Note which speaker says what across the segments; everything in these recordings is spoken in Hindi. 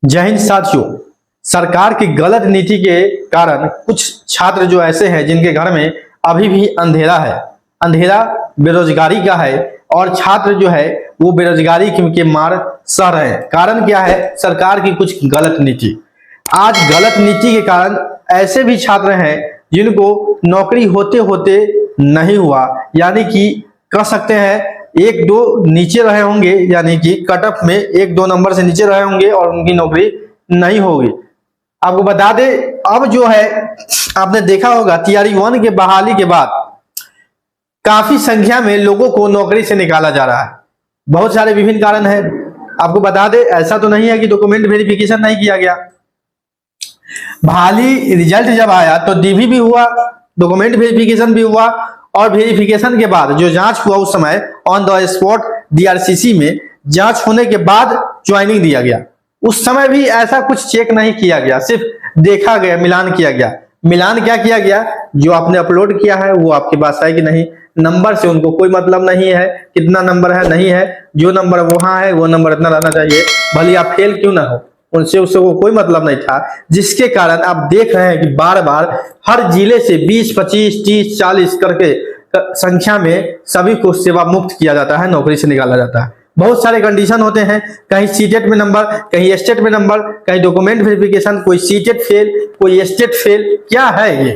Speaker 1: जय हिंद साथियों। सरकार की गलत नीति के कारण कुछ छात्र जो ऐसे हैं जिनके घर में अभी भी अंधेरा है, अंधेरा बेरोजगारी का है और छात्र जो है वो बेरोजगारी के मार सह रहे हैं। कारण क्या है? सरकार की कुछ गलत नीति। आज गलत नीति के कारण ऐसे भी छात्र हैं जिनको नौकरी होते होते नहीं हुआ, यानी कि कह सकते हैं एक दो नीचे रहे होंगे, यानी कि कट ऑफ में एक दो नंबर से नीचे रहे होंगे और उनकी नौकरी नहीं होगी। आपको बता दें, अब जो है आपने देखा होगा तैयारी 1 के बहाली के बाद काफी संख्या में लोगों को नौकरी से निकाला जा रहा है। बहुत सारे विभिन्न कारण हैं। आपको बता दें, ऐसा तो नहीं है कि डॉक्यूमेंट वेरिफिकेशन नहीं किया गया। बहाली रिजल्ट जब आया तो डीवी भी हुआ, डॉक्यूमेंट वेरिफिकेशन भी हुआ और वेरिफिकेशन के बाद जो जांच हुआ उस समय ऑन द स्पॉट डीआरसीसी में जांच होने के बाद ज्वाइनिंग दिया गया। उस समय भी ऐसा कुछ चेक नहीं किया गया, सिर्फ देखा गया, मिलान किया गया। मिलान क्या किया गया? जो आपने अपलोड किया है वो आपके पास है कि नहीं, नंबर से उनको कोई मतलब नहीं है, कितना नंबर है नहीं है, जो नंबर वहां है वो नंबर इतना रहना चाहिए, भले आप फेल क्यों ना हो, उनसे उसको कोई मतलब नहीं था। जिसके कारण आप देख रहे हैं कि बार बार हर जिले से 20, 25, 30, 40 करके संख्या में सभी को सेवा मुक्त किया जाता है, नौकरी से निकाला जाता है। बहुत सारे कंडीशन होते हैं, कहीं सीटेट में नंबर, कहीं स्टेट में नंबर, कहीं डॉक्यूमेंट वेरिफिकेशन, कोई सीटेट फेल, कोई स्टेट फेल। क्या है ये?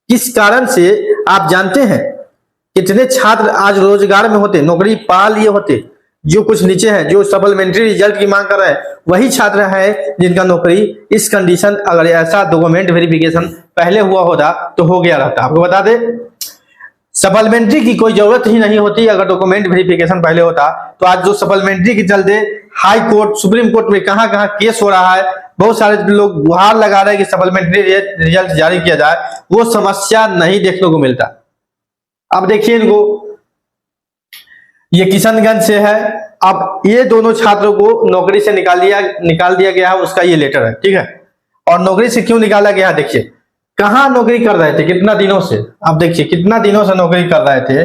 Speaker 1: किस कारण से आप जानते हैं? कितने छात्र आज रोजगार में होते, नौकरी पा लिए होते, जो कुछ नीचे है, जो सप्लीमेंट्री रिजल्ट की मांग कर रहे हैं, वही छात्र हैं जिनका नौकरी इस कंडीशन, अगर ऐसा डॉक्यूमेंट वेरिफिकेशन पहले हुआ होता तो हो गया रहता। आपको बता दें, सप्लीमेंट्री की कोई जरूरत ही नहीं होती अगर डॉक्यूमेंट वेरिफिकेशन पहले होता। तो आज जो सप्लीमेंट्री के चलते हाई कोर्ट, सुप्रीम कोर्ट में कहां कहां केस हो रहा है, बहुत सारे लोग गुहार लगा रहे हैं कि सप्लीमेंट्री रिजल्ट जारी किया जाए, वो समस्या नहीं देखने को मिलता। अब देखिए इनको, ये किशनगंज से है। अब ये दोनों छात्रों को नौकरी से निकाल दिया गया है, उसका ये लेटर है, ठीक है। और नौकरी से क्यों निकाला गया है? देखिए कहां नौकरी कर रहे थे, कितना दिनों से, आप देखिए कितना दिनों से नौकरी कर रहे थे,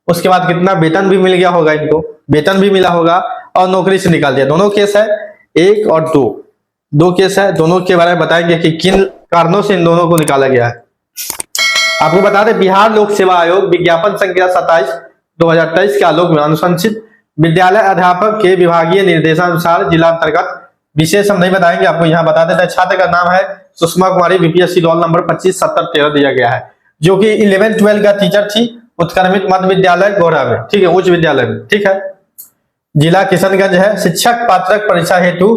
Speaker 1: उसके बाद कितना वेतन भी मिल गया होगा, इनको वेतन भी मिला होगा और नौकरी से निकाल दिया। दोनों केस है, 1 और 2 केस है। दोनों के बारे में बताएंगे कि किन कारणों से इन दोनों को निकाला गया है। आपको बता दें, बिहार लोक सेवा आयोग विज्ञापन संख्या 27/2023 के आलोक में अनुशंसित विद्यालय अध्यापक के विभागीय निर्देशानुसार जिला अंतर्गत विशेष हम नहीं बताएंगे, आपको यहाँ बता देते हैं। छात्र का नाम है Sushma Kumari, BPSC roll number 257013 दिया गया है, जो कि 11-12 का टीचर थी, उत्क्रमित मध्य विद्यालय गोरा में, ठीक है, उच्च विद्यालय में, ठीक है। जिला किशनगंज है। शिक्षक पात्रक परीक्षा हेतु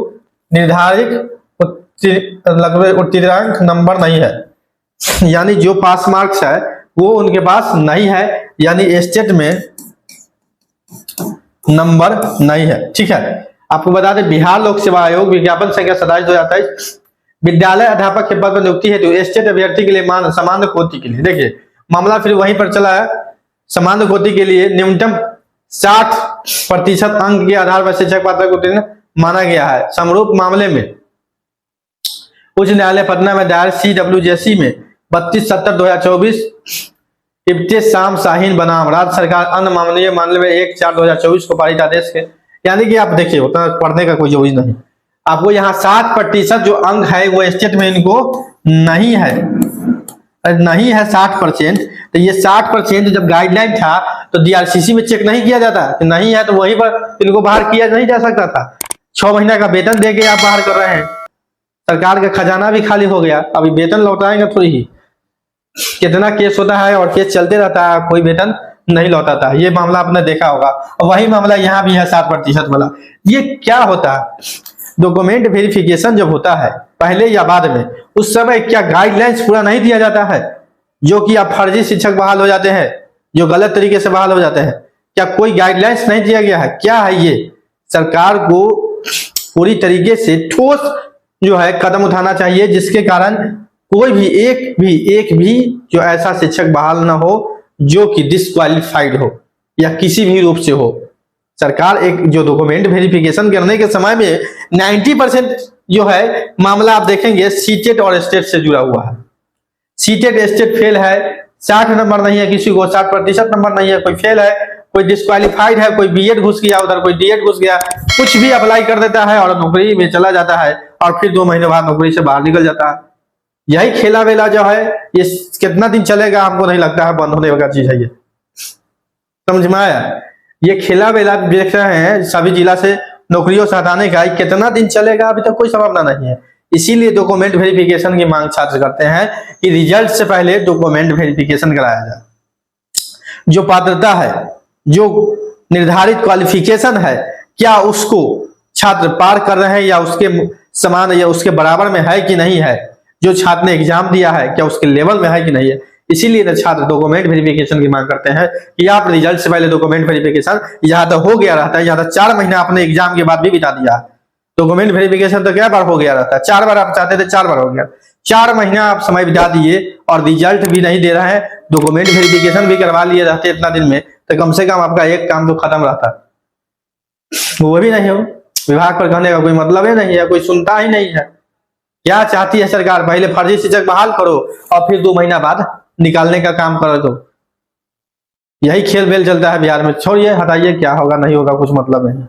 Speaker 1: निर्धारित उत्तीर्णांक नंबर नहीं है, यानी जो पास मार्क्स है वो उनके पास नहीं है, यानी स्टेट में नंबर नहीं है, ठीक है। आपको बता दें, बिहार लोक सेवा आयोग विज्ञापन संख्या 27/2023 विद्यालय अध्यापक के पद पर नियुक्ति हेतु स्टेट अभ्यर्थी के लिए सामान्य कोटि के लिए, देखिए मामला फिर वहीं पर चला है। सामान्य कोटि के लिए न्यूनतम 60% अंक के आधार पर शिक्षक पात्रक उत्तीर्ण माना गया है। समरूप मामले में उच्च न्यायालय पटना में दायर CWJC में 32/70/2024 इब्तिस शाम शाहीन बनाम राज्य सरकार अन्य मामले में 1/4/2024 को पारित आदेश के, यानी कि आप देखिए उतना पढ़ने का कोई जरूरी नहीं। आपको यहाँ 60% जो अंक है वो स्टेट में इनको नहीं है, 60%। तो ये 60% जब गाइडलाइन था तो डीआरसीसी में चेक नहीं किया जाता कि नहीं है, तो वहीं पर इनको बाहर किया नहीं जा सकता था। 6 महीना का वेतन दे के आप बाहर कर रहे हैं, सरकार का खजाना भी खाली हो गया, अभी वेतन लौटाएंगे थोड़ी ही। कितना केस होता है और केस चलते रहता है, कोई वेतन नहीं लौटाता। ये मामला आपने देखा होगा, और वही मामला यहाँ भी है 60% वाला। ये क्या होता है? डॉक्यूमेंट वेरिफिकेशन जब होता है पहले या बाद में, उस समय क्या गाइडलाइंस पूरा नहीं दिया जाता है, जो कि आप फर्जी शिक्षक बहाल हो जाते हैं, जो गलत तरीके से बहाल हो जाते हैं? क्या कोई गाइडलाइंस नहीं दिया गया है? क्या है ये? सरकार को पूरी तरीके से ठोस जो है कदम उठाना चाहिए, जिसके कारण कोई भी एक भी जो ऐसा शिक्षक बहाल ना हो जो कि डिस्क्वालिफाइड हो या किसी भी रूप से हो। सरकार एक जो डॉक्यूमेंट वेरिफिकेशन करने के समय में 90% जो है मामला आप देखेंगे सीटेट और स्टेट से जुड़ा हुआ है। सीटेट स्टेट फेल है, 60 नंबर नहीं है, किसी को 60% नंबर नहीं है, कोई फेल है, कोई डिस्क्वालिफाइड है, कोई बीएड घुस गया उधर, कोई डीएड घुस गया, कुछ भी अप्लाई कर देता है और नौकरी में चला जाता है और फिर 2 महीने बाद नौकरी से बाहर निकल जाता है। यही खेला वेला जो है ये कितना दिन चलेगा हमको नहीं लगता है बंद होने वाला चीज है ये, समझ में आया। ये खेला वेला देख रहे हैं सभी जिला से नौकरियों से हटाने का, कितना दिन चलेगा अभी तक कोई संभावना नहीं है। इसीलिए डॉक्यूमेंट वेरिफिकेशन की मांग छात्र करते हैं कि रिजल्ट से पहले डॉक्यूमेंट वेरिफिकेशन कराया जाए। जो पात्रता है, जो निर्धारित क्वालिफिकेशन है, क्या उसको छात्र पार कर रहे हैं या उसके समान या उसके बराबर में है कि नहीं है, जो छात्र ने एग्जाम दिया है क्या उसके लेवल में है कि नहीं है। इसीलिए ना छात्र डॉक्यूमेंट वेरिफिकेशन की मांग करते हैं कि आप रिजल्ट से पहले डॉक्यूमेंट वेरिफिकेशन यहाँ तक हो गया रहता है, यहाँ तक 4 महीना आपने एग्जाम के बाद भी बिता दिया। डॉक्यूमेंट वेरिफिकेशन तो क्या बार हो गया रहता है, 4 बार आप चाहते थे 4 बार हो गया। 4 महीना आप समय बिता दिए और रिजल्ट भी नहीं दे रहा है, डॉक्यूमेंट वेरिफिकेशन भी करवा लिए रहते इतना दिन में, तो कम से कम आपका एक काम तो खत्म रहता, वो भी नहीं हो। विभाग पर कहने का कोई मतलब ही नहीं है, कोई सुनता ही नहीं है। क्या चाहती है सरकार, पहले फर्जी शिक्षक बहाल करो और फिर 2 महीना बाद निकालने का काम करो। तो यही खेल बेल चलता है बिहार में। छोड़िए, हटाइए, क्या होगा नहीं होगा कुछ मतलब नहीं।